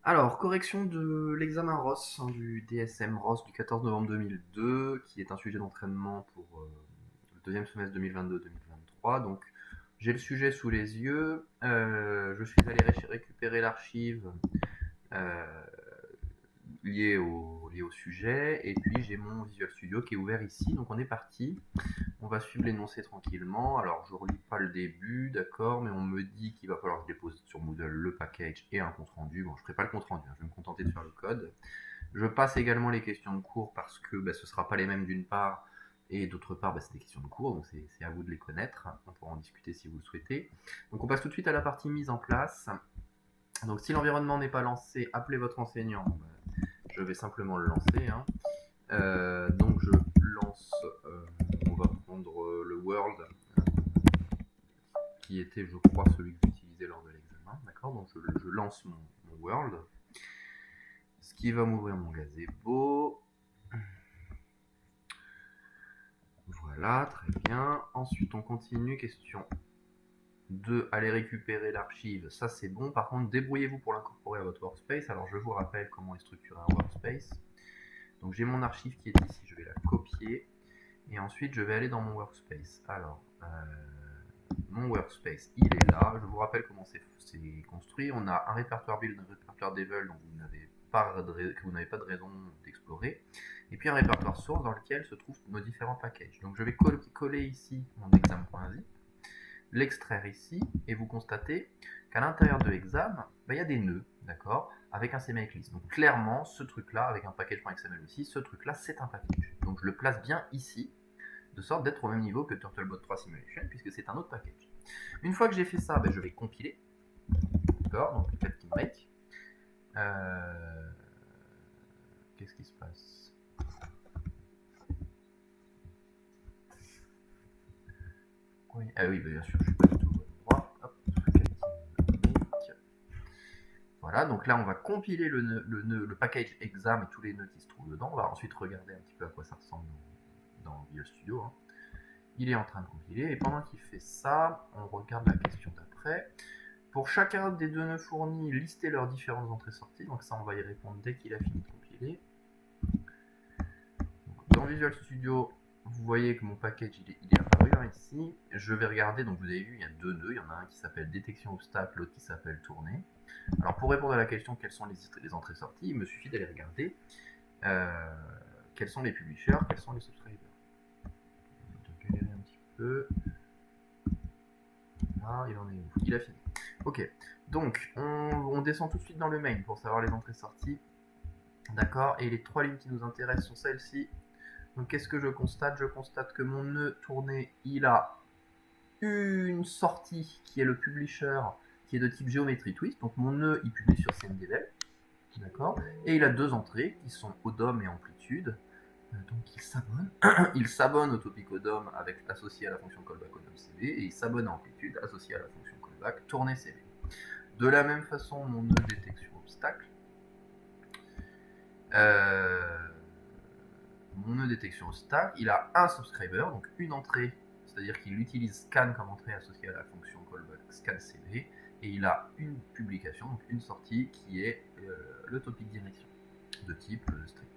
Alors, correction de l'examen ROS, du DSM ROS du 14 novembre 2002, qui est un sujet d'entraînement pour le deuxième semestre 2022-2023. Donc, j'ai le sujet sous les yeux. Je suis allé récupérer l'archive euh, liée au sujet, et puis j'ai mon Visual Studio qui est ouvert ici. Donc, on est parti. On va suivre l'énoncé tranquillement. Alors, je relis pas le début, d'accord, mais on me dit qu'il va falloir que je dépose sur Moodle le package et un compte rendu. Bon, je ne ferai pas le compte rendu, hein, je vais me contenter de faire le code. Je passe également les questions de cours parce que ce ne sera pas les mêmes d'une part, et d'autre part, c'est des questions de cours, donc c'est à vous de les connaître. On pourra en discuter si vous le souhaitez. Donc, on passe tout de suite à la partie mise en place. Donc, si l'environnement n'est pas lancé, appelez votre enseignant. Je vais simplement le lancer, hein. Donc je lance, on va prendre le World, qui était je crois celui que j'utilisais lors de l'examen, d'accord. Donc je lance mon World, ce qui va m'ouvrir mon gazebo. Voilà, très bien. Ensuite on continue, question 2, aller récupérer l'archive, ça c'est bon. Par contre, débrouillez-vous pour l'incorporer à votre workspace. Alors je vous rappelle comment est structuré un workspace. Donc j'ai mon archive qui est ici, je vais la copier. Et ensuite, je vais aller dans mon workspace. Alors, mon workspace, il est là. Je vous rappelle comment c'est construit. On a un répertoire build, un répertoire devel dont que vous n'avez pas de raison d'explorer. Et puis un répertoire source dans lequel se trouvent nos différents packages. Donc je vais coller ici mon exam.zip, l'extraire ici, et vous constatez qu'à l'intérieur de exam, il y a des nœuds, d'accord, avec un CMake-list. Donc clairement, ce truc-là, avec un package.xml aussi, ce truc-là, c'est un package. Donc je le place bien ici, de sorte d'être au même niveau que Turtlebot 3 Simulation, puisque c'est un autre package. Une fois que j'ai fait ça, je vais compiler. D'accord, donc Captain Make. Qu'est-ce qui se passe? Oui, ah oui, bien sûr, je suis pas du tout au bon endroit. Hop, Captain Make. Voilà, donc là on va compiler le package exam et tous les nœuds qui se trouvent dedans. On va ensuite regarder un petit peu à quoi ça ressemble dans Visual Studio, hein. Il est en train de compiler, et pendant qu'il fait ça, on regarde la question d'après. Pour chacun des deux nœuds fournis, listez leurs différentes entrées-sorties. Donc ça, on va y répondre dès qu'il a fini de compiler. Dans Visual Studio, vous voyez que mon package il est apparu hein, ici. Je vais regarder, donc vous avez vu, il y a deux nœuds. Il y en a un qui s'appelle détection obstacle, l'autre qui s'appelle tournée. Alors pour répondre à la question quelles sont les entrées-sorties, il me suffit d'aller regarder quels sont les publishers, quels sont les subscribers. Je vais galérer un petit peu. Ah, il en est où? Il a fini. Ok, donc on descend tout de suite dans le main pour savoir les entrées-sorties. D'accord, et les trois lignes qui nous intéressent sont celles-ci. Donc qu'est-ce que je constate? Je constate que mon nœud tourné, il a une sortie qui est le publisher, qui est de type géométrie twist. Donc mon nœud, il publie sur CMDevel. D'accord, et il a deux entrées qui sont ODOM et amplitude. Donc il s'abonne. Il s'abonne au topic ODOM associé à la fonction callback ODOM CV, et il s'abonne à amplitude associé à la fonction callback tourner CV. De la même façon, mon nœud détection obstacle, mon nœud détection obstacle, il a un subscriber, donc une entrée, c'est-à-dire qu'il utilise scan comme entrée associée à la fonction callback scan CV, et il a une publication, donc une sortie qui est le topic direction de type string.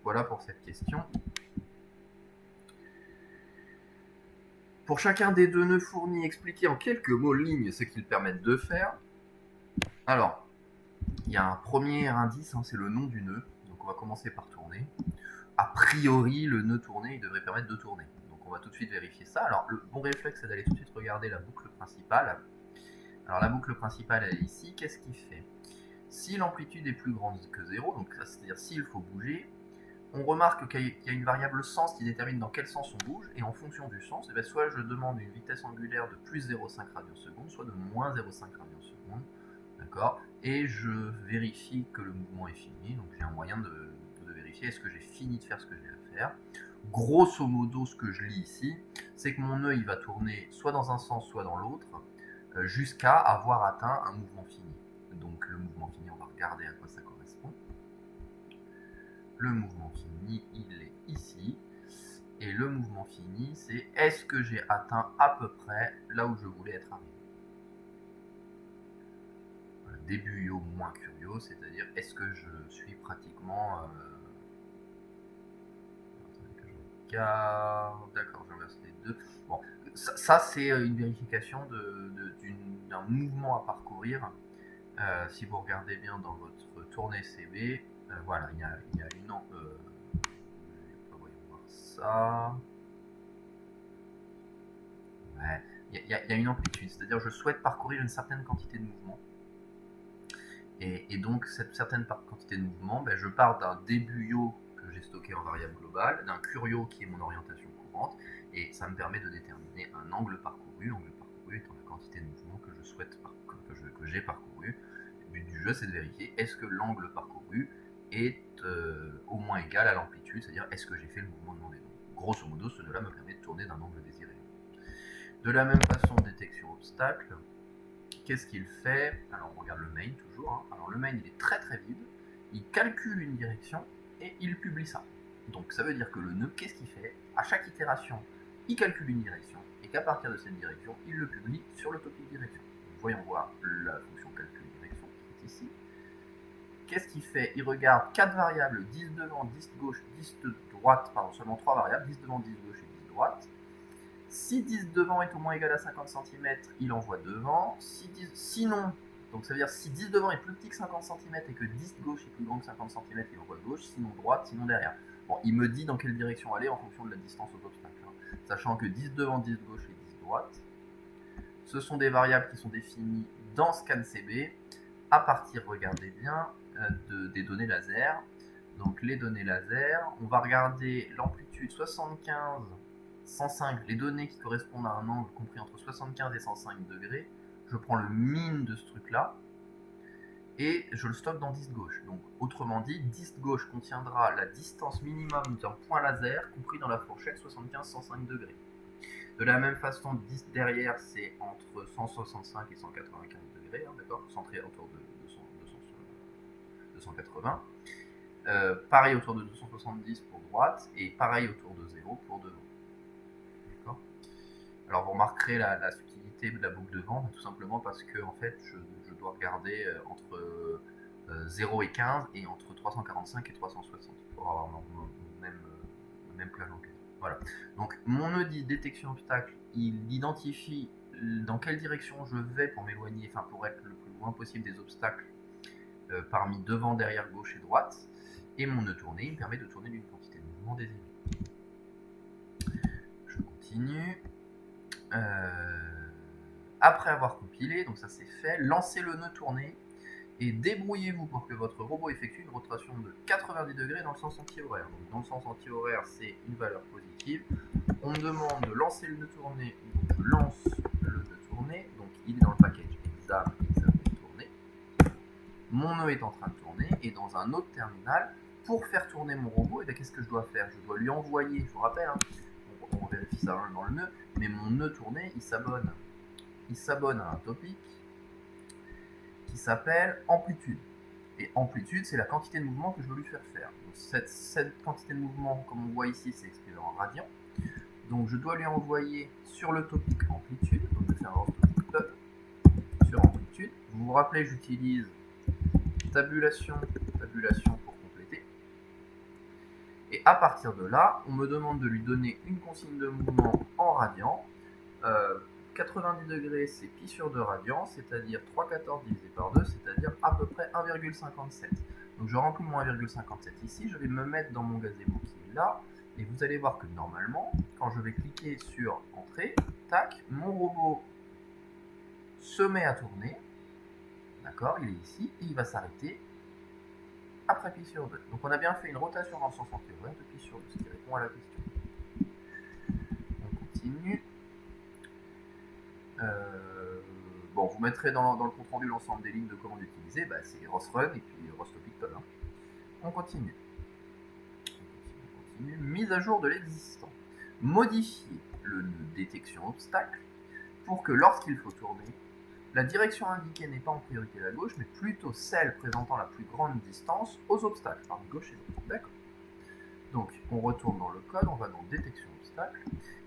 Voilà pour cette question. Pour chacun des deux nœuds fournis, expliquez en quelques mots lignes ce qu'ils permettent de faire. Alors, il y a un premier indice, hein, c'est le nom du nœud. Donc on va commencer par tourner. A priori, le nœud tourné, il devrait permettre de tourner. Donc on va tout de suite vérifier ça. Alors le bon réflexe, c'est d'aller tout de suite regarder la boucle principale. Alors la boucle principale, elle est ici. Qu'est-ce qu'il fait? Si l'amplitude est plus grande que 0, donc c'est-à-dire s'il faut bouger, on remarque qu'il y a une variable sens qui détermine dans quel sens on bouge, et en fonction du sens, soit je demande une vitesse angulaire de plus 0,5 radians-seconde, soit de moins 0,5 radians-seconde, d'accord, et je vérifie que le mouvement est fini, donc j'ai un moyen de vérifier est-ce que j'ai fini de faire ce que j'ai à faire. Grosso modo, ce que je lis ici, c'est que mon nœud il va tourner soit dans un sens, soit dans l'autre, jusqu'à avoir atteint un mouvement fini. Donc le mouvement fini, on va regarder à quoi ça correspond. Le mouvement fini, il est ici. Et le mouvement fini, c'est est-ce que j'ai atteint à peu près là où je voulais être arrivé. Voilà, début yo moins curio, c'est-à-dire est-ce que je suis pratiquement... attendez que je regarde, d'accord, j'inverse les deux. Bon, ça c'est une vérification d'un mouvement à parcourir. Si vous regardez bien dans votre tournée CB, voilà, il y a une... voyons voir ça... Ouais, il y a une amplitude, c'est-à-dire je souhaite parcourir une certaine quantité de mouvement. Et donc cette certaine quantité de mouvement, ben, je pars d'un début yo que j'ai stocké en variable globale, d'un curio qui est mon orientation courante, et ça me permet de déterminer un angle parcouru. Angle parcouru étant la quantité de mouvement que je souhaite que j'ai parcouru. Le but du jeu, c'est de vérifier est-ce que l'angle parcouru est au moins égal à l'amplitude, c'est-à-dire est-ce que j'ai fait le mouvement demandé. Donc, grosso modo, ce nœud-là me permet de tourner d'un angle désiré. De la même façon, détection obstacle, qu'est-ce qu'il fait? Alors on regarde le main toujours. Hein. Alors le main il est très très vide, il calcule une direction et il publie ça. Donc ça veut dire que le nœud, qu'est-ce qu'il fait? À chaque itération, il calcule une direction et qu'à partir de cette direction, il le publie sur le topic direction. Donc, voyons voir la fonction calcul direction qui est ici. Qu'est-ce qu'il fait? Il regarde 4 variables, 10 devant, 10 gauche, 10 de droite, pardon, seulement 3 variables, 10 devant, 10 gauche et 10 droite. Si 10 devant est au moins égal à 50 cm, il envoie devant. Sinon, donc ça veut dire si 10 devant est plus petit que 50 cm et que 10 gauche est plus grand que 50 cm, il envoie gauche, sinon droite, sinon derrière. Bon, il me dit dans quelle direction aller en fonction de la distance aux obstacles. Hein. Sachant que 10 devant, 10 gauche et 10 droite, ce sont des variables qui sont définies dans ScanCB à partir, regardez bien, des données laser. Donc les données laser, on va regarder l'amplitude 75, 105, les données qui correspondent à un angle compris entre 75 et 105 degrés. Je prends le min de ce truc-là et je le stocke dans dist gauche. Donc autrement dit, dist gauche contiendra la distance minimum d'un point laser compris dans la fourchette 75-105 degrés. De la même façon, dist derrière, c'est entre 165 et 195 degrés, hein, d'accord, centré autour de 280. Pareil autour de 270 pour droite et pareil autour de 0 pour devant. D'accord. Alors vous remarquerez la subtilité de la boucle devant, tout simplement parce que en fait je dois regarder entre 0 et 15 et entre 345 et 360 pour avoir mon même plage en case. Voilà. Donc mon nœud dit détection obstacle, il identifie dans quelle direction je vais pour m'éloigner, enfin pour être le plus loin possible des obstacles parmi devant, derrière, gauche et droite. Et mon nœud tourné, il me permet de tourner d'une quantité de mouvement désirée. Je continue. Après avoir compilé, donc ça c'est fait, lancez le nœud tourné et débrouillez-vous pour que votre robot effectue une rotation de 90 degrés dans le sens anti-horaire. Donc dans le sens anti-horaire, c'est une valeur positive. On me demande de lancer le nœud tourné, donc je lance le nœud tourné, donc il est dans le package exam tourné. Mon nœud est en train de tourner et dans un autre terminal, pour faire tourner mon robot, et bien qu'est-ce que je dois faire? Je dois lui envoyer, je vous rappelle, hein, on vérifie ça dans le nœud, mais mon nœud tourné, il s'abonne à un topic qui s'appelle amplitude. Et amplitude, c'est la quantité de mouvement que je veux lui faire faire. Donc cette quantité de mouvement, comme on voit ici, c'est exprimé en radians. Donc je dois lui envoyer sur le topic amplitude, donc je vais faire un topic up sur amplitude. Vous vous rappelez, j'utilise tabulation pour compléter. Et à partir de là, on me demande de lui donner une consigne de mouvement en radians. 90 degrés, c'est pi sur 2 radians, c'est-à-dire 3,14 divisé par 2, c'est-à-dire à peu près 1,57. Donc je remplis mon 1,57 ici, je vais me mettre dans mon gazebo qui est là, et vous allez voir que normalement, quand je vais cliquer sur Entrée, tac, mon robot se met à tourner, d'accord, il est ici, et il va s'arrêter après pi sur 2. Donc on a bien fait une rotation dans le sens anti-horaire de pi sur 2, ce qui répond à la question. On continue. Bon, vous mettrez dans le compte rendu l'ensemble des lignes de commande utilisées, bah, c'est ROS-Run et puis ROS-Topic-Toll. Hein. On continue. Mise à jour de l'existant. Modifier le nœud détection obstacle pour que lorsqu'il faut tourner, la direction indiquée n'est pas en priorité la gauche, mais plutôt celle présentant la plus grande distance aux obstacles, parmi gauche et droite. D'accord. Donc, on retourne dans le code, on va dans détection obstacle.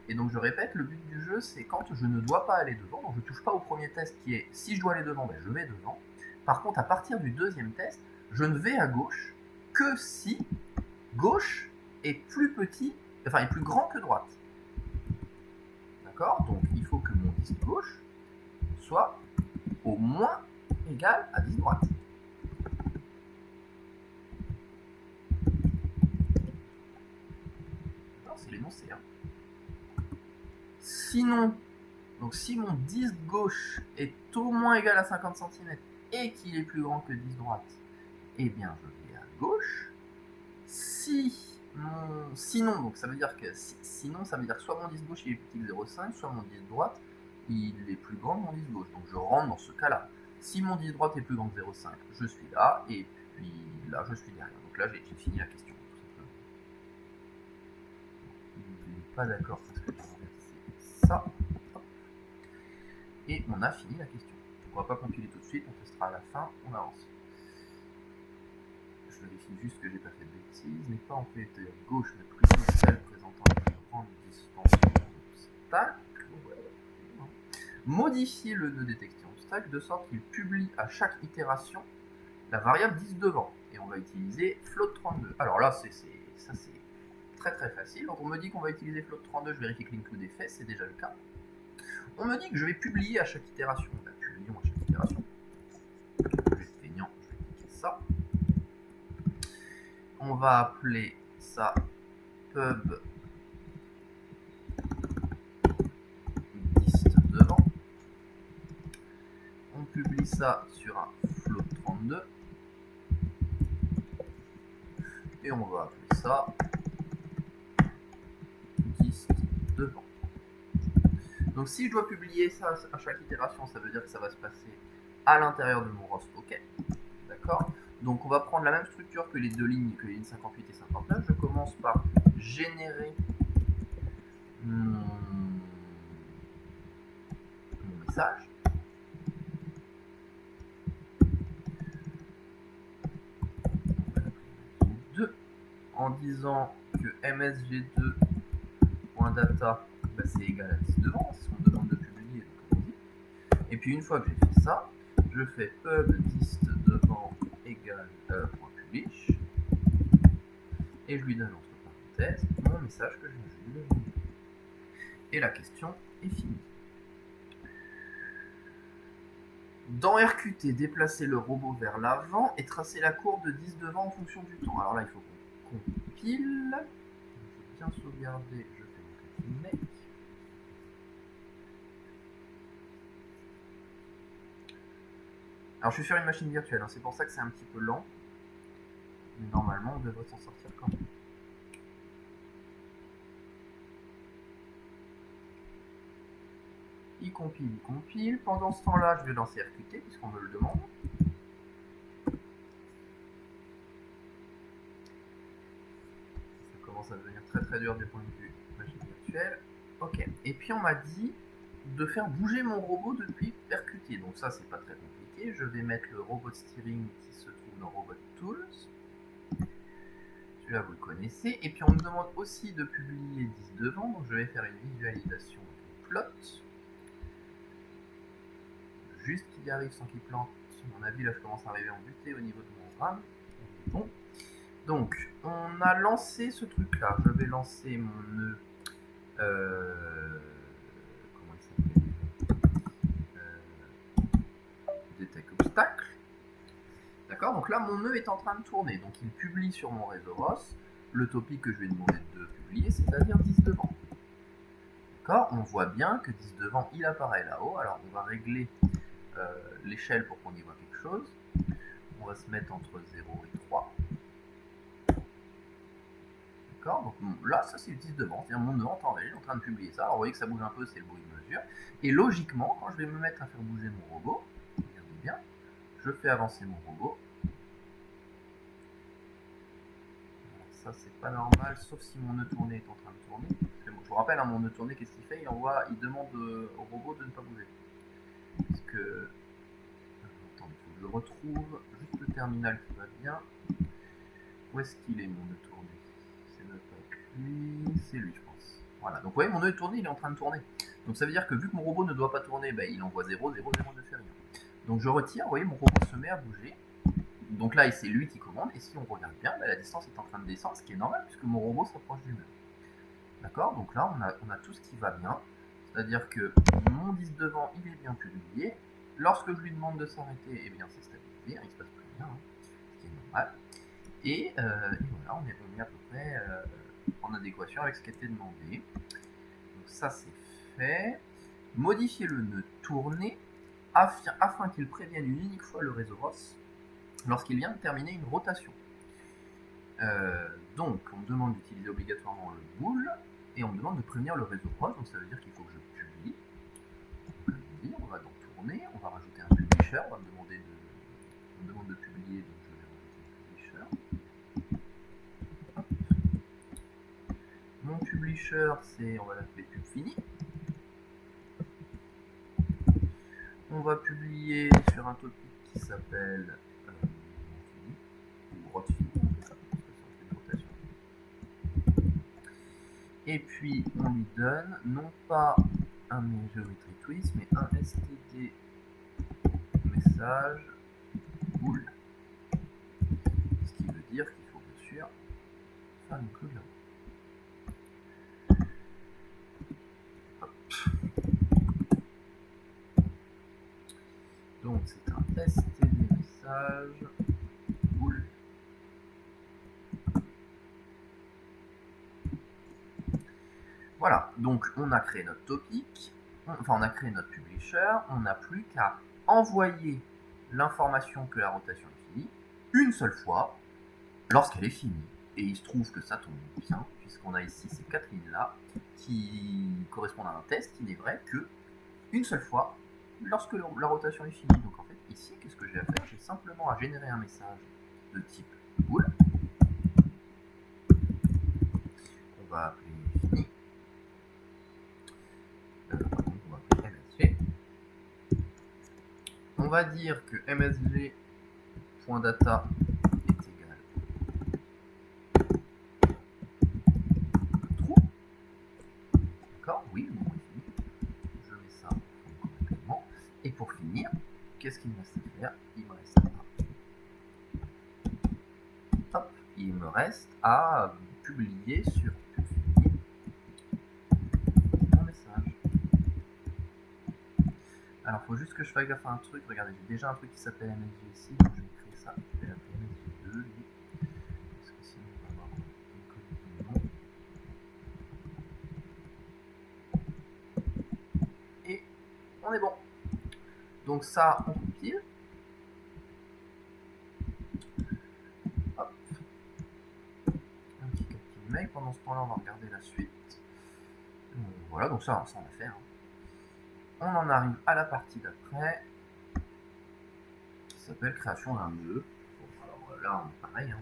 Et donc je répète, le but du jeu, c'est quand je ne dois pas aller devant, donc je ne touche pas au premier test qui est si je dois aller devant, ben je vais devant. Par contre, à partir du deuxième test, je ne vais à gauche que si gauche est plus petit, enfin est plus grand que droite. D'accord? Donc il faut que mon disque gauche soit au moins égal à 10 droite. C'est l'énoncé. Hein. Sinon, donc si mon disque gauche est au moins égal à 50 cm et qu'il est plus grand que 10 droite, eh bien je vais à gauche. Sinon, donc ça veut dire que sinon ça veut dire que soit mon disque gauche il est plus petit que 0,5, soit mon disque droite il est plus grand que mon disque gauche. Donc je rentre dans ce cas-là. Si mon disque droite est plus grand que 0,5, je suis là, et puis là je suis derrière. Donc là j'ai fini la question. Il n'est pas d'accord parce que j'ai renversé ça. Et on a fini la question. On va pas compiler tout de suite, on testera à la fin, on avance. Je vérifie juste que j'ai pas fait de bêtises. N'est pas en fait gauche, mais plutôt celle présentant la plus grande distance d'obstacle. Modifier le nœud détection obstacle de sorte qu'il publie à chaque itération la variable 10 devant. Et on va utiliser float32. Alors là, ça c'est très très facile. Donc on me dit qu'on va utiliser float32, je vérifie que l'include est fait, c'est déjà le cas. On me dit que je vais publier à chaque itération. Bah, publions à chaque itération. Je vais être feignant, je vais cliquer ça. On va appeler ça pub dist devant. On publie ça sur un float32. Et on va appeler ça dist devant. Donc si je dois publier ça à chaque itération, ça veut dire que ça va se passer à l'intérieur de mon ROS OK. D'accord? Donc on va prendre la même structure que les deux lignes, que les lignes 58 et 59. Je commence par générer mon message. En disant que msg2.data bah, c'est égal à 10 devant, c'est ce qu'on demande de publier. Donc et puis une fois que j'ai fait ça, je fais pub dist devant égale .publish et je lui donne entre parenthèses mon message que je viens de lui donner. Et la question est finie. Dans RQT, déplacer le robot vers l'avant et tracer la courbe de 10 devant en fonction du temps. Alors là, il faut qu'on compile. Je vais bien sauvegarder, je fais mon make. Alors je vais faire une machine virtuelle, hein. C'est pour ça que c'est un petit peu lent. Mais normalement, on devrait s'en sortir quand même. Il compile. Pendant ce temps-là, je vais lancer RQT puisqu'on me le demande. Ça commence à devenir très très dur du point de vue machine virtuelle. Ok. Et puis on m'a dit de faire bouger mon robot depuis RQT. Donc ça, c'est pas très compliqué. Je vais mettre le robot steering qui se trouve dans Robot Tools. Celui-là, vous le connaissez. Et puis on me demande aussi de publier 10 devant. Donc je vais faire une visualisation de plot. Juste qu'il y arrive sans qu'il plante. À mon avis, là, je commence à arriver en butée au niveau de mon RAM. Bon. Donc, on a lancé ce truc-là. Je vais lancer mon nœud. Comment il s'appelle Detect obstacle. D'accord. Donc là, mon nœud est en train de tourner. Donc, il publie sur mon réseau ROS le topic que je lui ai demandé de publier, c'est-à-dire 10 devant. D'accord. On voit bien que 10 devant, il apparaît là-haut. Alors, on va régler l'échelle pour qu'on y voit quelque chose. On va se mettre entre 0 et 3. D'accord. Donc là, ça c'est le 10 devant, c'est-à-dire mon nœud en temps réel, il est en train de publier ça. Alors vous voyez que ça bouge un peu, c'est le bruit de mesure. Et logiquement, quand je vais me mettre à faire bouger mon robot, regardez bien, je fais avancer mon robot. Alors, ça c'est pas normal, sauf si mon nœud tourné est en train de tourner. Je vous rappelle, hein, mon nœud tourné, qu'est-ce qu'il fait? Il demande au robot de ne pas bouger. Parce que... Attends, il faut que je retrouve juste le terminal qui va bien. Où est-ce qu'il est mon nœud tourné? C'est notre lui, c'est lui je pense. Voilà, donc vous voyez mon nœud est tourné, il est en train de tourner. Donc ça veut dire que vu que mon robot ne doit pas tourner, bah, il envoie 0, 0, 0, ne fait rien. Donc je retire, vous voyez, mon robot se met à bouger. Donc là, c'est lui qui commande, et si on regarde bien, bah, la distance est en train de descendre, ce qui est normal, puisque mon robot s'approche du mur. D'accord? Donc là, on a tout ce qui va bien, c'est-à-dire que mon disque devant, il est bien publié. Lorsque je lui demande de s'arrêter, eh bien c'est stabilisé, il ne se passe plus rien, ce qui est normal. Et voilà, on est à peu près en adéquation avec ce qui était demandé. Donc ça, c'est fait. Modifier le nœud tourné afin qu'il prévienne une unique fois le réseau ROS lorsqu'il vient de terminer une rotation. Donc, on me demande d'utiliser obligatoirement le bool, et on me demande de prévenir le réseau ROS, donc ça veut dire qu'il faut que je publie. On va donc tourner, on va rajouter un publisher, on me demande de publier, donc je vais rajouter un publisher. Mon publisher, on va l'appeler pub fini. On va publier sur un topic qui s'appelle ou rot fini. Et puis on lui donne non pas un geometry twist, mais un std message bool. Ce qui veut dire qu'il faut bien sûr faire une clou de la roue. Donc c'est un std message bool. Voilà, donc on a créé notre topic, on a créé notre publisher, on n'a plus qu'à envoyer l'information que la rotation est finie une seule fois lorsqu'elle est finie. Et il se trouve que ça tombe bien, puisqu'on a ici ces 4 lignes-là qui correspondent à un test qui n'est vrai que une seule fois lorsque la rotation est finie. Donc en fait, ici, qu'est-ce que j'ai à faire? J'ai simplement à générer un message de type bool. On va appeler fini. On va dire que msg.data est égal true. D'accord? Oui, bon, je mets ça correctement. Et pour finir, qu'est-ce qu'il me reste à faire? Il me reste à... Hop, il me reste à publier sur publier mon message. Alors, il faut juste que je fasse gaffe à un truc. Regardez, j'ai déjà un truc qui s'appelle MSG ici, donc je vais créer ça. Je vais l'appeler MSG2, lui. Parce que sinon, on va avoir une collision. Et on est bon. Donc ça, on compile. Hop. Un petit copy mail. Pendant ce temps-là, on va regarder la suite. Voilà, donc ça on a fait. On en arrive à la partie d'après, qui s'appelle création d'un nœud. Bon, alors là, on est pareil,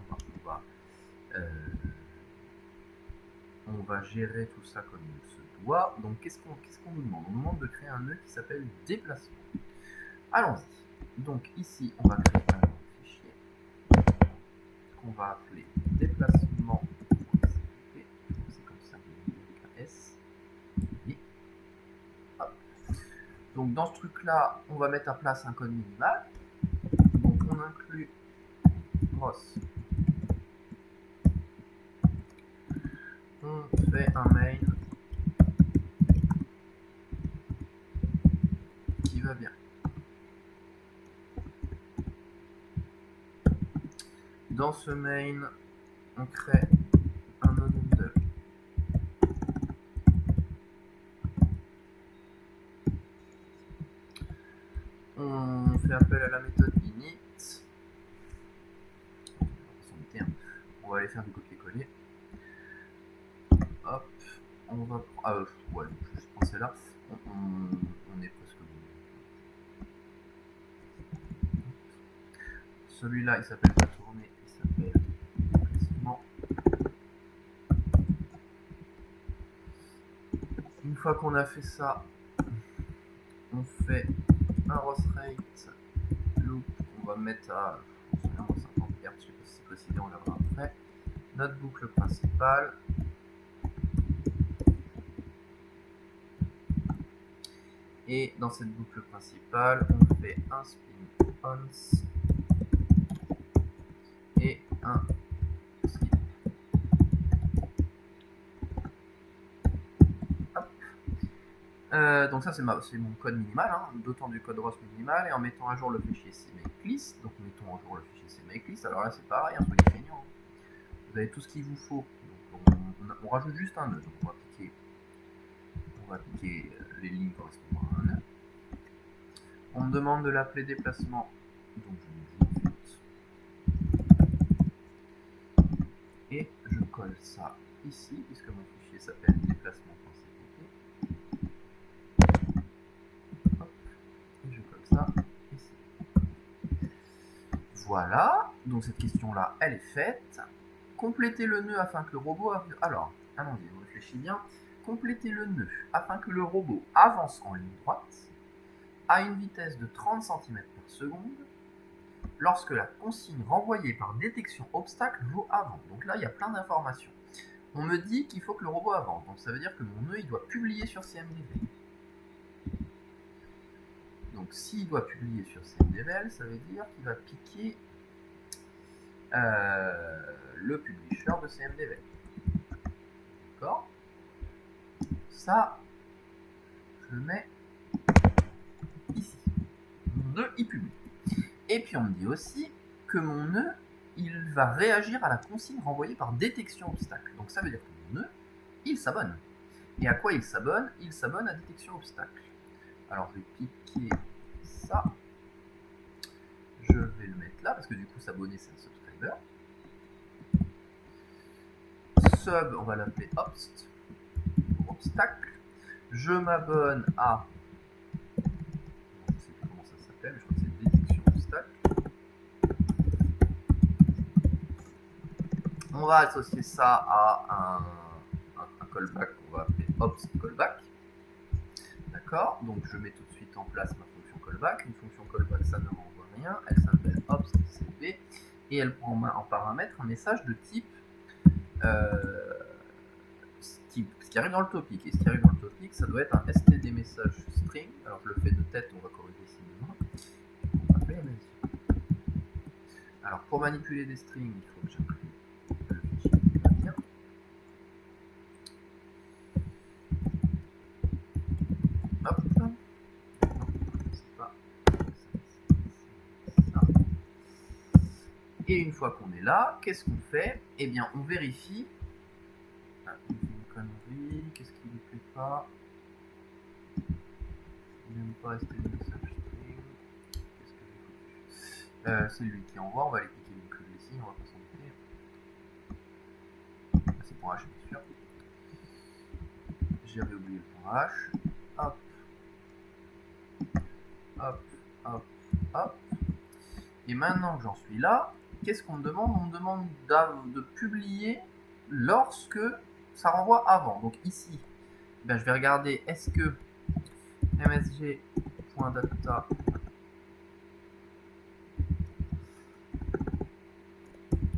on va gérer tout ça comme il se doit. Donc qu'est-ce qu'on nous demande? On nous demande de créer un nœud qui s'appelle déplacement. Allons-y. Donc ici, on va créer un fichier qu'on va appeler déplacement. C'est comme ça, avec un S. Et hop. Donc dans ce truc-là, on va mettre à place un code minimal. Donc on inclut cross. On fait un main qui va bien. Dans ce main, on crée un node. On fait appel à la méthode init. On va aller faire du copier-coller. Hop, on va. Ouais, je pensais là. On est presque bon. Celui-là, il s'appelle pas tourner, il s'appelle déplacement. Une fois qu'on a fait ça, on fait un ROS rate loop. On va mettre à 50 Hz, je sais pas si c'est possible, on verra après. Notre boucle principale. Et dans cette boucle principale, on fait un spin once et un skip. Donc ça c'est mon code minimal, hein, d'autant du code ROS minimal, et en mettant à jour le fichier CMakeList, donc mettons à jour le fichier CMakeList, alors là c'est pareil, soyez feignants, hein. Vous avez tout ce qu'il vous faut, donc on rajoute juste un nœud, donc on va appliquer les lignes correspondant à un nœud. On me demande de l'appeler déplacement, donc je l'exécute, et je colle ça ici, puisque mon fichier s'appelle déplacement.cpp. Voilà, donc cette question-là, elle est faite. Complétez le nœud afin que le robot... Alors, allons-y, on réfléchit bien. Complétez le nœud afin que le robot avance en ligne droite à une vitesse de 30 cm/s lorsque la consigne renvoyée par détection obstacle vaut avant. Donc là, il y a plein d'informations. On me dit qu'il faut que le robot avance, donc ça veut dire que mon nœud, il doit publier sur CMDVL. Donc s'il doit publier sur CMDVL, ça veut dire qu'il va piquer le publisher de CMDVL. D'accord? Ça, je le mets ici. Mon nœud, il publie. Et puis on me dit aussi que mon nœud, il va réagir à la consigne renvoyée par détection obstacle. Donc ça veut dire que mon nœud, il s'abonne. Et à quoi il s'abonne? Il s'abonne à détection obstacle. Alors je vais piquer ça. Je vais le mettre là, parce que du coup s'abonner c'est un subscriber. Sub, on va l'appeler obst, obstacle. Je m'abonne à... Je ne sais plus comment ça s'appelle, je crois que c'est détection obstacle. On va associer ça à un callback qu'on va appeler obst callback. D'accord? Donc je mets tout de suite en place ma fonction callback. Une fonction callback, ça ne renvoie rien. Elle s'appelle obstcp et elle prend en paramètre un message de type ce qui arrive dans le topic. Et ce qui arrive dans le topic, ça doit être un std message string. Alors je le fais de tête, on va corriger si besoin. On va appeler MSG. Alors pour manipuler des strings, il faut que j'inclue le fichier qui va bien. Hop. Et une fois qu'on est là, qu'est-ce qu'on fait? Eh bien, on vérifie. Ah, il fait une connerie. Qu'est-ce qu'il ne fait pas? Il n'aime pas rester le message string. Qu'est-ce que j'ai foutu? C'est lui qui envoie. On va aller cliquer l'include ici. On va pas s'embêter. C'est pour H, bien sûr. J'avais oublié le point H. Hop. Hop. Hop. Hop. Et maintenant que j'en suis là, qu'est-ce qu'on me demande? On me demande de publier lorsque ça renvoie avant. Donc ici, ben, je vais regarder est-ce que msg.data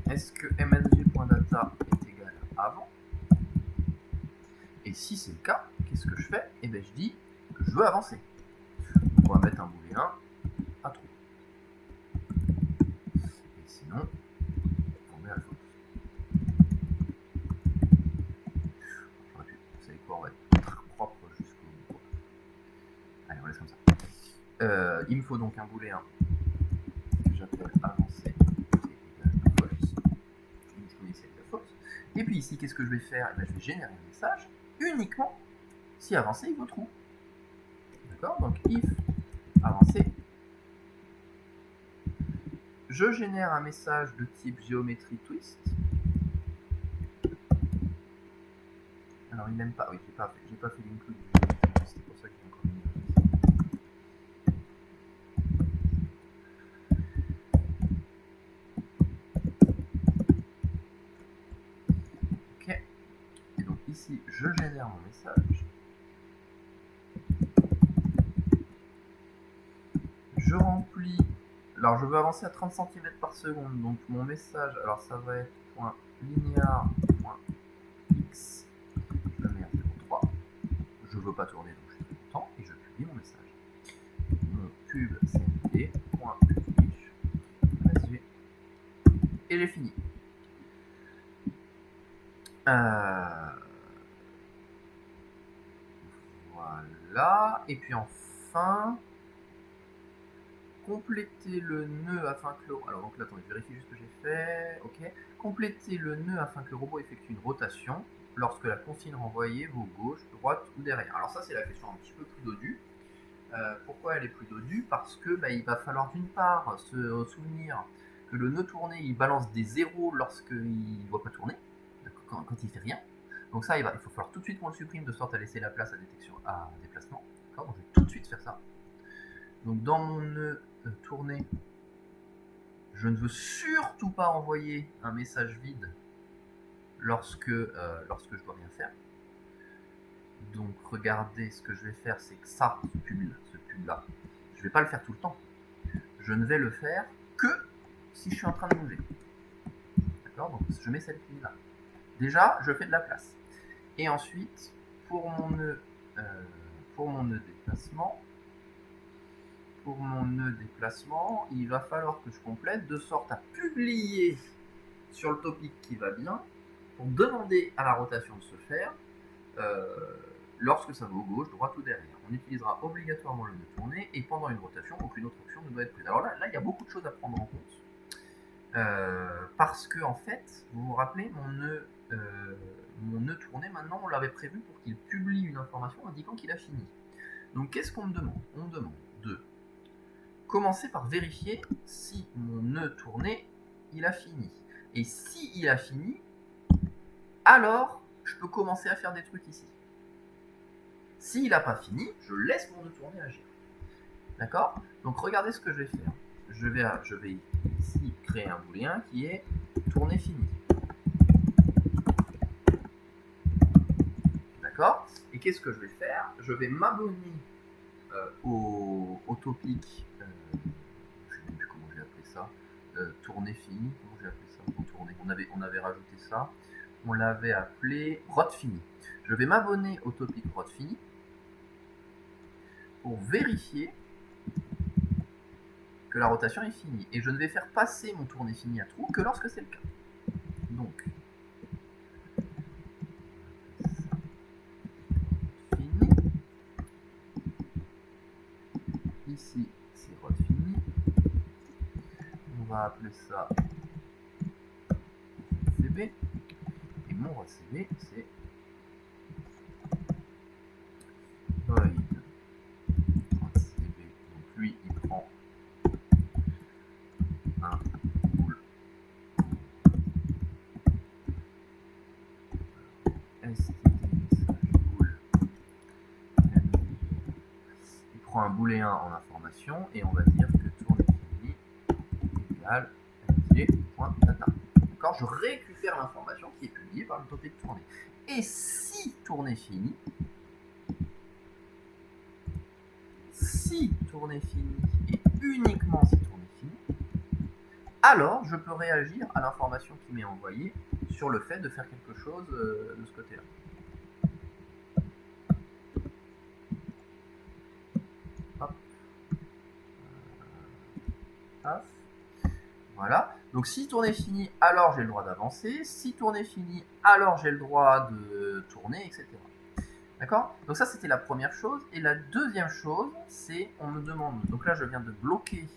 est égal à avant? Et si c'est le cas, qu'est-ce que je fais? Et ben je dis que je veux avancer. Donc on va mettre un booléen à true. Et sinon, on met à false. Vous savez quoi, on va être propre jusqu'au bout. Allez, on laisse comme ça. Il me faut donc un booléen que j'appelle avancer qui est égal à false. False. Et puis ici, qu'est-ce que je vais faire? Je vais générer un message uniquement si avancer il vaut true. D'accord? Donc if avancer, je génère un message de type géométrie twist. Alors il n'aime pas, oui, j'ai pas fait l'include, c'est pour ça qu'il est encore mis. Ok, et donc ici je génère mon message. Je remplis, alors je veux avancer à 30 cm/s, donc mon message, alors ça va être .linear.x, je le mets à 0,3, je veux pas tourner donc je fais le temps et je publie mon message. Mon pub cmd.publie Et j'ai fini. Voilà. Et puis enfin, compléter le nœud afin que le... Alors donc là, attendez, je vérifie juste ce que j'ai fait. Ok. Compléter le nœud afin que le robot effectue une rotation lorsque la consigne renvoyée vaut gauche, droite ou derrière. Alors ça, c'est la question un petit peu plus dodue. Pourquoi elle est plus dodue? Parce que il va falloir d'une part se souvenir que le nœud tourné, il balance des zéros lorsqu'il ne doit pas tourner, quand il fait rien. Donc ça, il faut falloir tout de suite qu'on le supprime de sorte à laisser la place à déplacement. Donc je vais tout de suite faire ça. Donc dans mon nœud tourné, je ne veux surtout pas envoyer un message vide lorsque je dois rien faire. Donc regardez, ce que je vais faire, c'est que ça, ce pub là, je ne vais pas le faire tout le temps. Je ne vais le faire que si je suis en train de bouger. D'accord? Donc je mets cette ligne là. Déjà, je fais de la place. Et ensuite, pour mon nœud déplacement, il va falloir que je complète de sorte à publier sur le topic qui va bien pour demander à la rotation de se faire lorsque ça va au gauche, droite ou derrière. On utilisera obligatoirement le nœud tourné et pendant une rotation, aucune autre option ne doit être prise. Alors là, il y a beaucoup de choses à prendre en compte. Parce que en fait, vous vous rappelez, mon nœud tourné, maintenant, on l'avait prévu pour qu'il publie une information indiquant qu'il a fini. Donc qu'est-ce qu'on me demande? On me demande de commencer par vérifier si mon nœud tourné, il a fini. Et si il a fini, alors je peux commencer à faire des trucs ici. S'il n'a pas fini, je laisse mon nœud tourné agir. D'accord? Donc regardez ce que je vais faire. Je vais ici créer un booléen qui est tourné fini. D'accord? Et qu'est-ce que je vais faire? Je vais m'abonner au topic, je ne sais plus comment j'ai appelé ça, tourné fini, comment j'ai appelé ça? On avait rajouté ça, on l'avait appelé rot fini. Je vais m'abonner au topic rot fini pour vérifier que la rotation est finie. Et je ne vais faire passer mon tourné fini à true que lorsque c'est le cas. Donc, fini. Ici, c'est rot fini. On va appeler ça CB. Et mon rot CB, c'est void CB. Donc lui, il prend un bool il prend un booléen en information et on va dire que tourné fini égale md.data. D'accord? Je récupère l'information qui est publiée par le topic tourné. Et si tourné fini, et uniquement si tourné fini, alors je peux réagir à l'information qui m'est envoyée sur le fait de faire quelque chose de ce côté-là. Hop. Voilà. Donc si tourné fini, alors j'ai le droit d'avancer. Si tourné fini, alors j'ai le droit de tourner, etc. D'accord? Donc ça, c'était la première chose. Et la deuxième chose, c'est, on me demande, donc là, je viens de bloquer.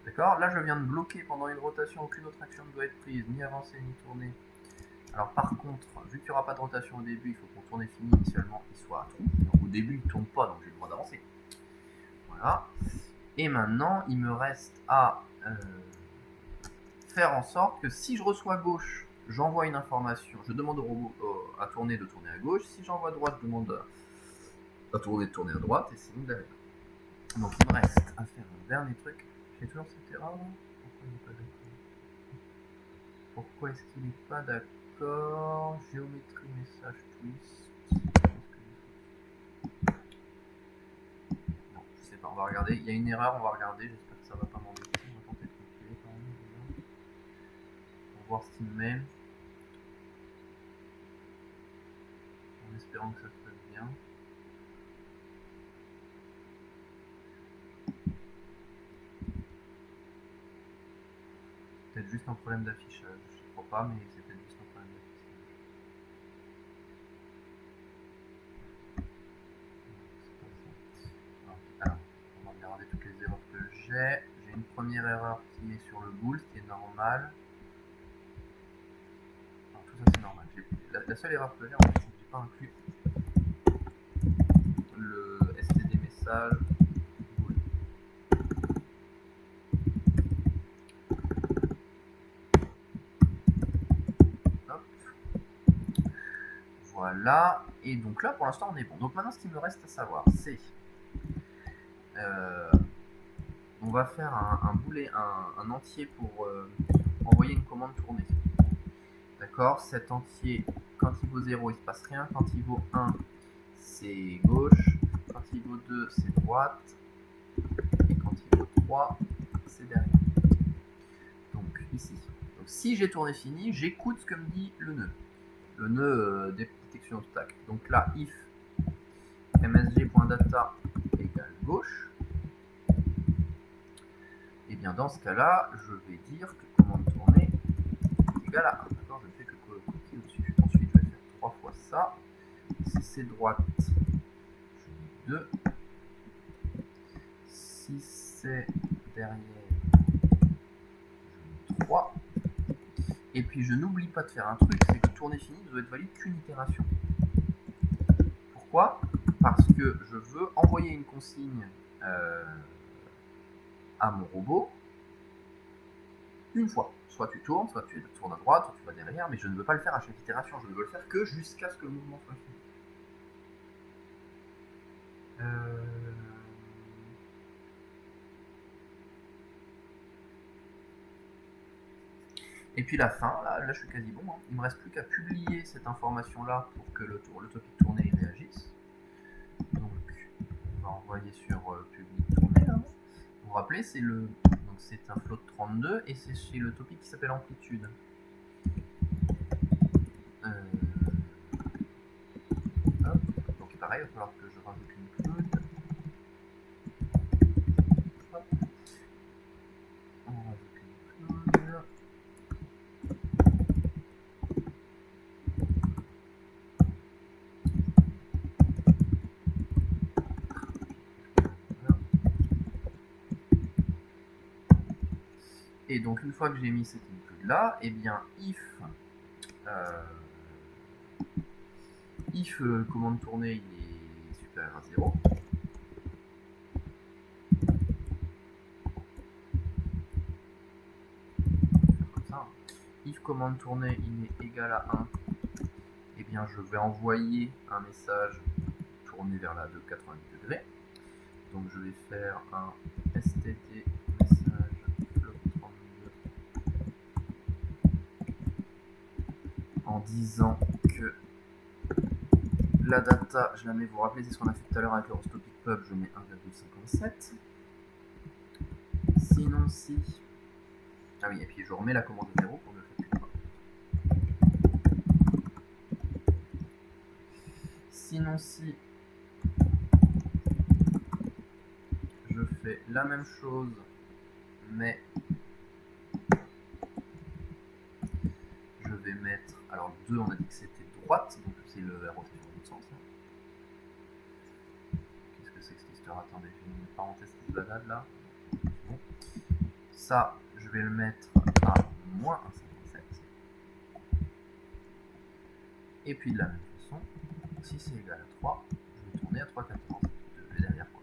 D'accord? Là, je viens de bloquer pendant une rotation, aucune autre action ne doit être prise, ni avancer, ni tourner. Alors par contre, vu qu'il n'y aura pas de rotation au début, il faut qu'on tourne fini initialement, qu'il soit à trou. Donc au début, il ne tourne pas, donc j'ai le droit d'avancer. Voilà. Et maintenant, il me reste à faire en sorte que si je reçois gauche, j'envoie une information, je demande au robot à tourner de tourner à gauche. Si j'envoie à droite, je demande à tourner de tourner à droite, et sinon derrière. Donc il me reste à faire un dernier truc. J'ai toujours cette erreur là. Pourquoi est-ce qu'il n'est pas d'accord? Géométrie, message, twist. Non, je sais pas, on va regarder. Il y a une erreur, on va regarder. J'espère que ça va pas m'embêter. On va tenter de compiler quand même déjà. Pour voir ce qu'il met. En espérant que ça se passe bien. peut-être juste un problème d'affichage. Je crois pas, mais c'est peut-être juste un problème d'affichage. Alors, on va regarder toutes les erreurs que j'ai. J'ai une première erreur qui est sur le bool, ce qui est normal. Non, tout ça c'est normal. La seule erreur que j'ai, en fait, c'est que j'ai pas inclus le std message bool. Hop. Voilà. Et donc là, pour l'instant, on est bon. Donc maintenant, ce qu'il me reste à savoir, c'est on va faire un boulet, un entier pour envoyer une commande tournée. D'accord. Cet entier, quand il vaut 0, il se passe rien. Quand il vaut 1, c'est gauche. Quand il vaut 2, c'est droite. Et quand il vaut 3, c'est derrière. Donc ici. Donc si j'ai tourné fini, j'écoute ce que me dit le nœud. Le nœud des détection obstacle. Donc là, if msg.data égale gauche, et bien dans ce cas-là, je vais dire que commande tournée est égale à 1. D'accord, je ne fais que copier au-dessus. Ensuite, je vais faire 3 fois ça. Si c'est droite, je mets 2. Si c'est derrière, je mets 3. Et puis je n'oublie pas de faire un truc, c'est que tournée finie ne doit être valide qu'une itération. Pourquoi? Parce que je veux envoyer une consigne à mon robot une fois. Soit tu tournes, soit tu tournes à droite, soit tu vas derrière, mais je ne veux pas le faire à chaque itération, je ne veux le faire que jusqu'à ce que le mouvement soit fini. Et puis la fin, là je suis quasi bon, hein. Il ne me reste plus qu'à publier cette information-là pour que le topic tournée réagisse. Donc on va envoyer sur public tournée là. Vous vous rappelez, c'est le. Donc c'est un float de 32 et c'est chez le topic qui s'appelle amplitude. Hop. Donc pareil, il va falloir que je rajoute une float. Hop. On rajoute une float. Et donc une fois que j'ai mis cette include là, et bien if le commande tournée il est supérieur à 0, comme ça, if commande tournée il est égal à 1, et bien je vais envoyer un message tourné vers la de 90 degrés. Donc je vais faire un std message float 32 en disant que la data, je la mets, vous vous rappelez, c'est ce qu'on a fait tout à l'heure avec l'horostopic pub, je mets 1,57. Sinon si... Ah oui, et puis je remets la commande 0 pour ne le faire plus. Sinon si je fais la même chose, mais je vais mettre... Alors 2, on a dit que c'était droite, donc c'est la rotation dans l'autre sens. Qu'est-ce que c'est que cette histoire? Attendez, j'ai une parenthèse qui se balade là. Bon. Ça, je vais le mettre à moins 1,57. Et puis de la même façon, si c'est égal à 3, je vais tourner à 3,14. Je vais derrière quoi.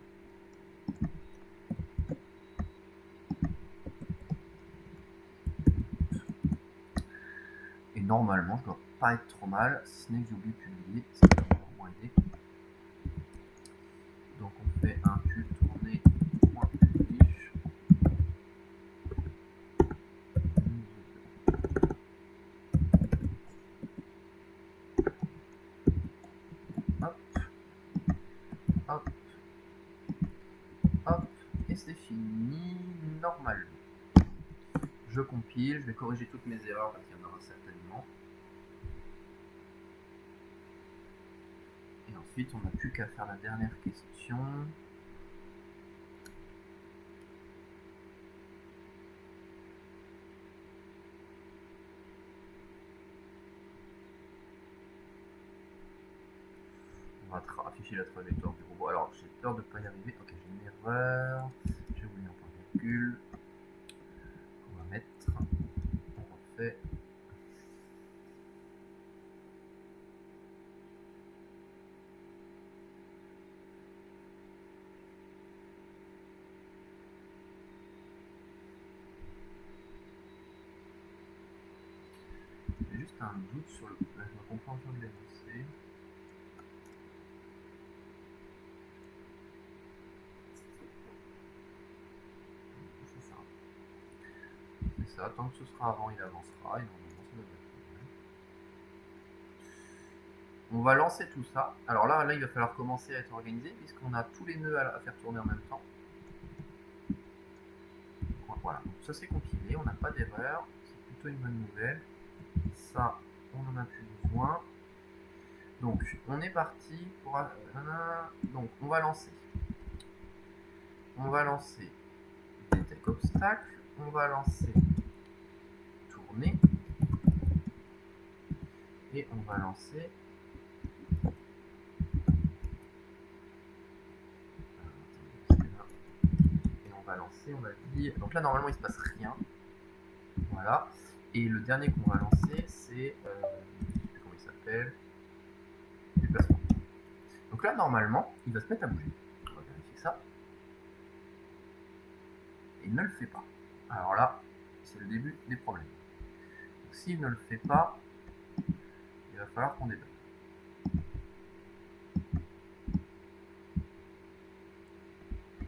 Et normalement, je dois pas être trop mal, si ce n'est que j'ai oublié de publier, ça va vraiment aider. Donc on fait un pub tourné point publish. Hop, hop, hop, et c'est fini normalement. Je compile, je vais corriger toutes mes erreurs parce qu'il y en aura certainement. Et ensuite, on n'a plus qu'à faire la dernière question. On va afficher la trajectoire du robot. Alors, j'ai peur de ne pas y arriver. Ok, j'ai une erreur. J'ai oublié un point de virgule. On va mettre. On refait. J'ai juste un doute sur la compréhension de l'énoncé. C'est ça, tant que ce sera avant, il avancera, et normalement ça devrait être bon. On va lancer tout ça. Alors là, il va falloir commencer à être organisé, puisqu'on a tous les nœuds à faire tourner en même temps. Voilà, donc ça c'est compilé, on n'a pas d'erreur, c'est plutôt une bonne nouvelle. Ça, on n'en a plus besoin. Donc, on est parti pour... Donc, on va lancer. On va lancer Detect obstacle. On va lancer tourner. Et on va lancer... Et on va lancer, on va dire... Donc là, normalement, il ne se passe rien. Voilà. Et le dernier qu'on va lancer, c'est... je sais plus comment il s'appelle. Déplacement. Donc là, normalement, il va se mettre à bouger. On va vérifier ça. Et il ne le fait pas. Alors là, c'est le début des problèmes. Donc s'il ne le fait pas, il va falloir qu'on débugge.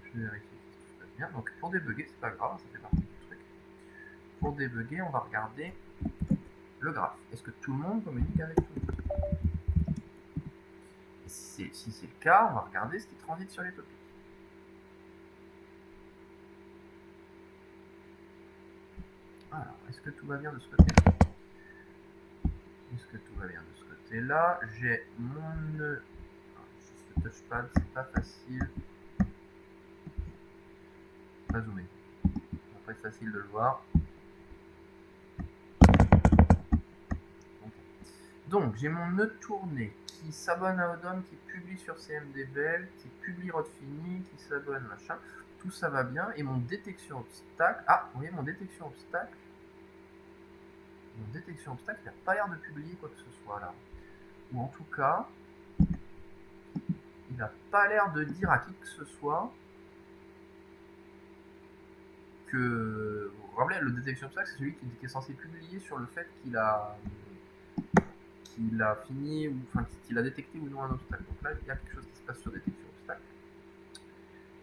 Je vais vérifier si tout se passe bien. Donc pour débugger, c'est pas grave, ça fait partie du truc. Pour débugger, on va regarder le graphe. Est-ce que tout le monde communique avec tout le monde? Et si c'est le cas, on va regarder ce qui transite sur les topics. Alors, est-ce que tout va bien de ce côté-là? Est-ce que tout va bien de ce côté-là? J'ai mon nœud. Juste le touchpad, c'est pas facile. Pas zoomer. Ça va pas être facile de le voir. Donc, j'ai mon nœud tourné qui s'abonne à Odom, qui publie sur CMDBL, qui publie Rodfini, qui s'abonne, machin. Tout ça va bien. Et mon détection obstacle. Ah, vous voyez, mon détection obstacle. Mon détection obstacle, il n'a pas l'air de publier quoi que ce soit là. Ou en tout cas, il n'a pas l'air de dire à qui que ce soit que. Vous vous rappelez, le détection obstacle, c'est celui qui est censé publier sur le fait qu'il a fini, ou enfin qu'il a détecté ou non un obstacle. Donc là, il y a quelque chose qui se passe sur détection obstacle.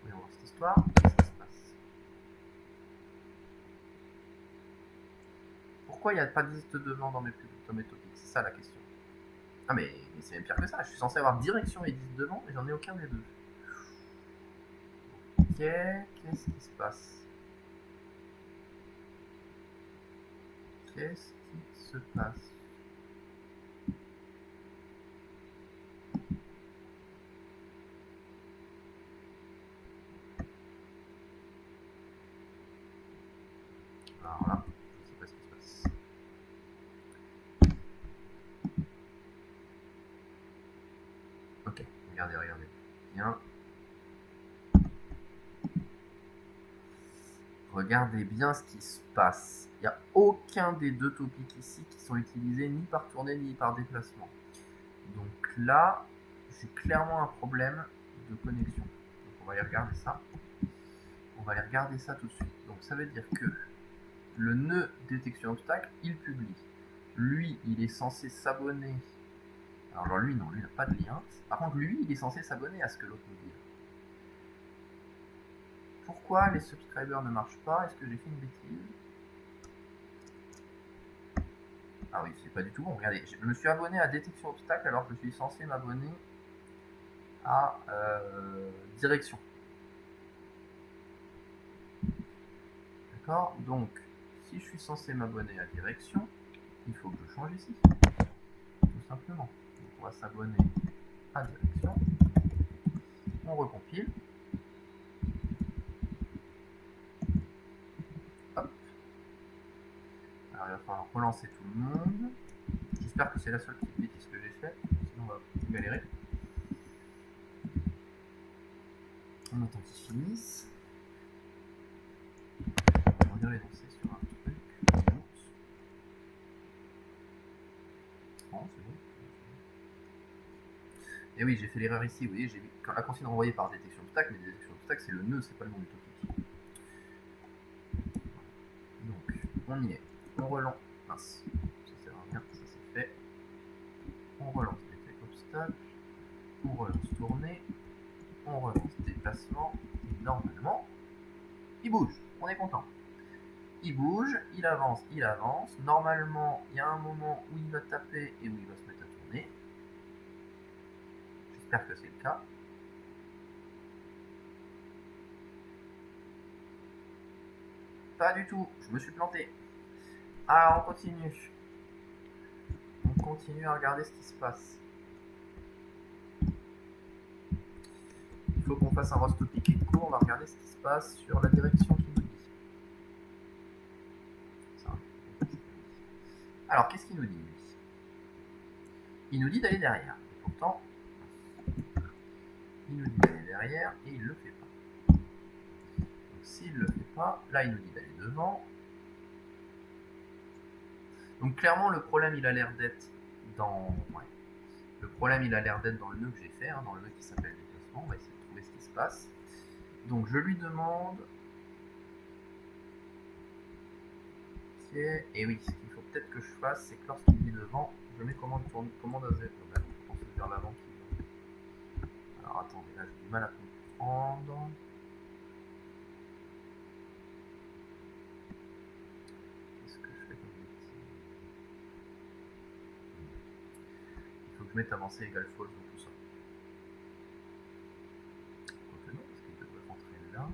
Voyons voir cette histoire. Ça se passe. Pourquoi il n'y a pas de liste devant dans mes topics? C'est ça la question. Ah mais c'est même pire que ça. Je suis censé avoir direction et 10 devant, mais j'en ai aucun des deux. Ok, qu'est-ce qui se passe? Qu'est-ce qui se passe? Alors là, je sais pas ce qui se passe. Ok, regardez bien. Regardez bien ce qui se passe. Il n'y a aucun des deux topics ici qui sont utilisés ni par tournée ni par déplacement. Donc là, j'ai clairement un problème de connexion. Donc on va aller regarder ça. On va aller regarder ça tout de suite. Donc ça veut dire que le nœud détection obstacle, il publie. Lui, il est censé s'abonner. Alors lui, non, lui n'a pas de lien. Par contre, lui, il est censé s'abonner à ce que l'autre nous dit. Pourquoi les subscribers ne marchent pas? Est-ce que j'ai fait une bêtise? Ah oui, c'est pas du tout bon. Regardez, je me suis abonné à détection obstacle alors que je suis censé m'abonner à direction. D'accord? Donc, si je suis censé m'abonner à direction, il faut que je change ici. Tout simplement. Donc, on va s'abonner à direction. On recompile. Hop. Alors, il va falloir relancer tout le monde. J'espère que c'est la seule petite bêtise que j'ai faite, sinon on va galérer. On attend qu'ils finissent. On va bien les lancer sur un truc. Non, c'est bon. Et oui, j'ai fait l'erreur ici, vous voyez, j'ai mis la consigne renvoyée par détection d'obstacle, mais détection d'obstacle c'est le nœud, c'est pas le nom du topic. Donc, on y est. On relance. Mince, ça sert à rien, ça c'est fait. On relance détection obstacle. On relance tournée. On relance déplacement. Et normalement, il bouge. On est content. Il bouge, il avance, il avance. Normalement, il y a un moment où il va taper et où il va se mettre à tourner. J'espère que c'est le cas. Pas du tout, je me suis planté. Ah, on continue. On continue à regarder ce qui se passe. Il faut qu'on fasse un roast topic court. On va regarder ce qui se passe sur la direction qu'il nous dit. Alors, qu'est-ce qu'il nous dit, lui? Il nous dit d'aller derrière. Et pourtant, il nous dit d'aller derrière et il le fait pas. Donc, s'il le fait pas, là, il nous dit d'aller devant. Donc, clairement, le problème, il a l'air d'être dans... Ouais. Le problème, il a l'air d'être dans le nœud que j'ai fait, hein, dans le nœud qui s'appelle déplacement. On va essayer de trouver ce qui se passe. Donc, je lui demande... Ok, et oui, ce qu'il faut peut-être que je fasse, c'est que lorsqu'il est devant, je mets commande à Z. Donc, on pense vers l'avant. Alors, attendez, là, j'ai du mal à comprendre. Qu'est-ce que je fais comme bêtise? Il faut que je mette avancé égale false dans tout ça. Quoique non, parce qu'il devrait rentrer là.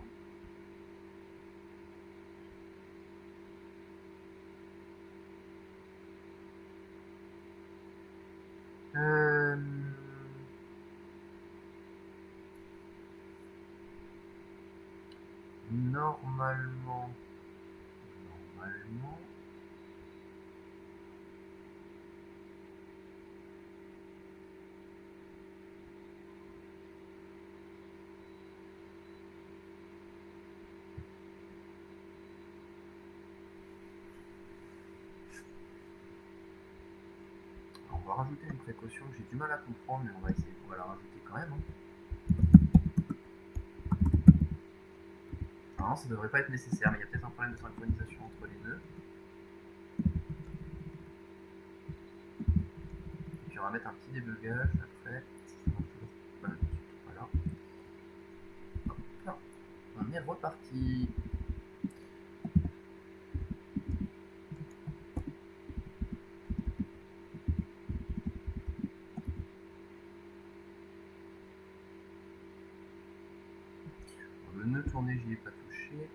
Normalement... Alors, on va rajouter une précaution que j'ai du mal à comprendre, mais on va essayer, on va la rajouter quand même. Non, ça devrait pas être nécessaire, mais il y a peut-être un problème de synchronisation entre les deux. Et puis on va mettre un petit débugage après. Voilà. Hop là. On est reparti. Le nœud tourné, j'y ai pas touché.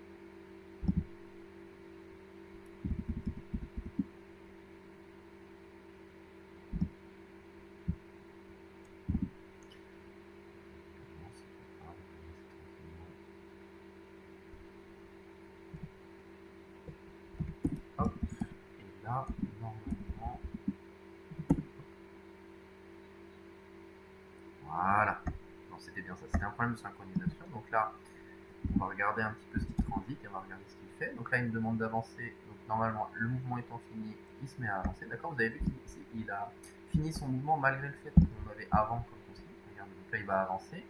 Hop, et là, normalement... Voilà. Non, c'était bien ça, c'était un problème de synchronisation. Donc là, on va regarder un petit peu ce qui transite et on va regarder ce qu'il fait. Donc là, il me demande d'avancer. Donc normalement, le mouvement étant fini, il se met à avancer. D'accord? Vous avez vu qu'il a fini son mouvement malgré le fait qu'on avait avant comme consigne. Regardez, donc là, il va avancer.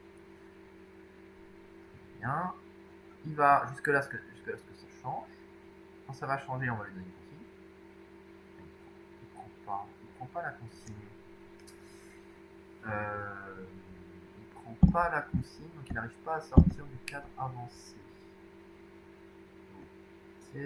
Bien. Il va jusque-là, ce que ça change. Quand ça va changer, on va lui donner une consigne. Il prend pas la consigne. Il prend pas la consigne, donc il n'arrive pas à sortir du cadre avancé. Ok.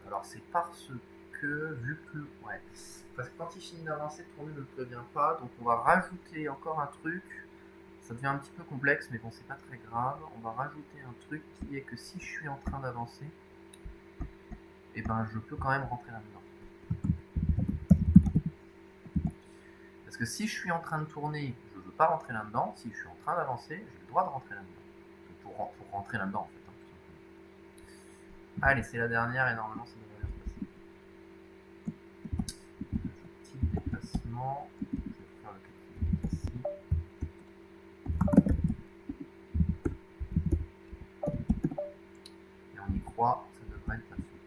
Alors c'est parce que, vu que... Ouais. Parce que quand il finit d'avancer, tourner ne le prévient pas, donc on va rajouter encore un truc. Ça devient un petit peu complexe, mais bon, c'est pas très grave. On va rajouter un truc qui est que si je suis en train d'avancer, et ben je peux quand même rentrer là-dedans. Parce que si je suis en train de tourner, je ne veux pas rentrer là-dedans. Si je suis en train d'avancer, j'ai le droit de rentrer là-dedans. Pour rentrer là-dedans, en fait. Allez, c'est la dernière et normalement ça devrait bien se passer. Petit déplacement. Je vais faire le petit ici. Et on y croit, ça devrait être là-dessus.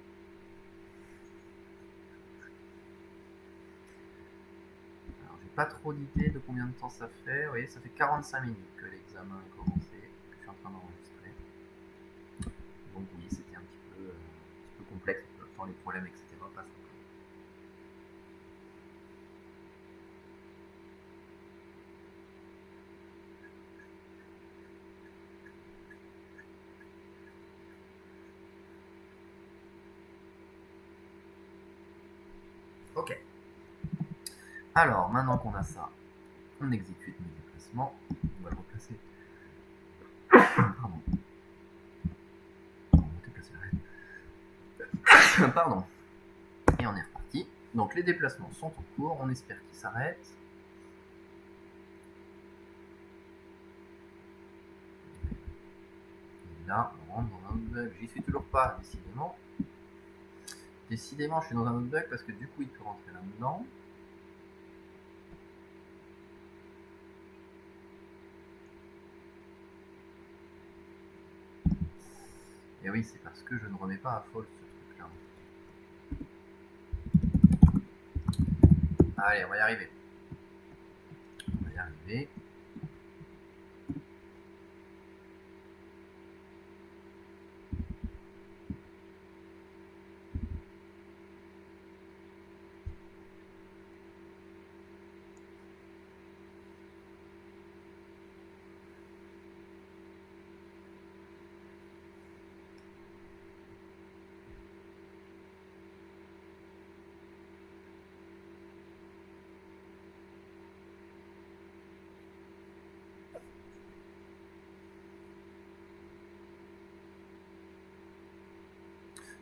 Alors, j'ai pas trop d'idée de combien de temps ça fait. Vous voyez, ça fait 45 minutes que l'examen a commencé, que je suis en train d'enregistrer. Donc oui, c'était un petit peu complexe, tant les problèmes, etc. passent encore. Ok. Alors, maintenant qu'on a ça, on exécute mes déplacements. On va le replacer. Pardon. On va déplacer la reine. Pardon. Et on est reparti. Donc les déplacements sont en cours. On espère qu'ils s'arrêtent. Et là, on rentre dans un autre bug. J'y suis toujours pas, décidément. Décidément, je suis dans un autre bug parce que du coup, il peut rentrer là-dedans. Et oui, c'est parce que je ne remets pas à false ce truc-là. Allez, on va y arriver. On va y arriver.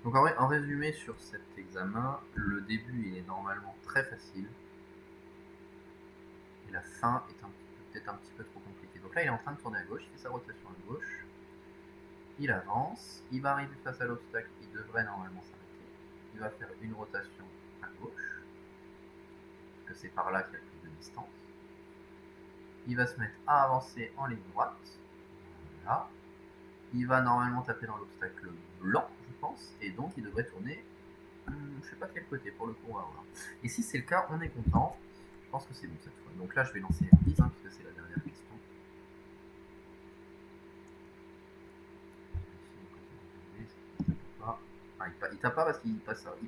Donc en résumé sur cet examen, le début il est normalement très facile et la fin est peut-être un petit peu trop compliquée. Donc là il est en train de tourner à gauche, il fait sa rotation à gauche, il avance, il va arriver face à l'obstacle, il devrait normalement s'arrêter, il va faire une rotation à gauche, parce que c'est par là qu'il y a le plus de distance, il va se mettre à avancer en ligne droite, voilà, il va normalement taper dans l'obstacle blanc, je pense, et donc il devrait tourner, je sais pas quel côté, pour le coup on va voir. Et si c'est le cas, on est content, je pense que c'est bon cette fois. Donc là je vais lancer R10, puisque c'est la dernière question. Ah, il tape pas parce qu'il passe à côté.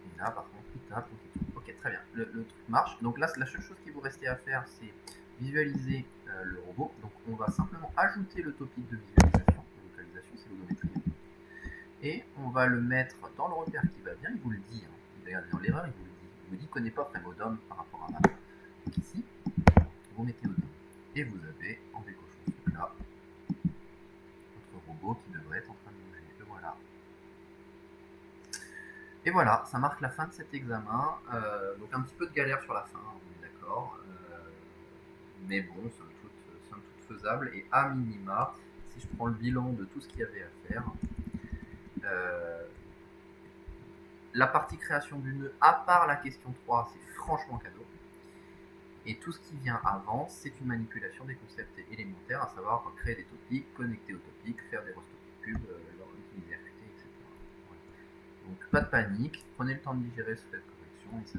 Et là par contre il tape, donc il tourne. Ok, très bien, le truc marche. Donc là la seule chose qu'il vous restait à faire c'est visualiser le robot. Donc on va simplement ajouter le topic de visualisation, de localisation, c'est l'odométrie. Et on va le mettre dans le repère qui va bien, il vous le dit, regardez dans l'erreur, il vous le dit. Il vous dit connaît pas Prémodome par rapport à map. Donc ici, vous mettez Odom. Et vous avez, en décochant ce truc-là, votre robot qui devrait être en train de bouger. Le voilà. Et voilà, ça marque la fin de cet examen. Donc un petit peu de galère sur la fin, on est d'accord. Mais bon, somme toute faisable. Et à minima, si je prends le bilan de tout ce qu'il y avait à faire, la partie création du nœud, à part la question 3, c'est franchement cadeau. Et tout ce qui vient avant, c'est une manipulation des concepts élémentaires, à savoir créer des topics, connecter aux topics, faire des topic cubes, utiliser RQT, etc. Voilà. Donc pas de panique, prenez le temps de digérer cette correction et ça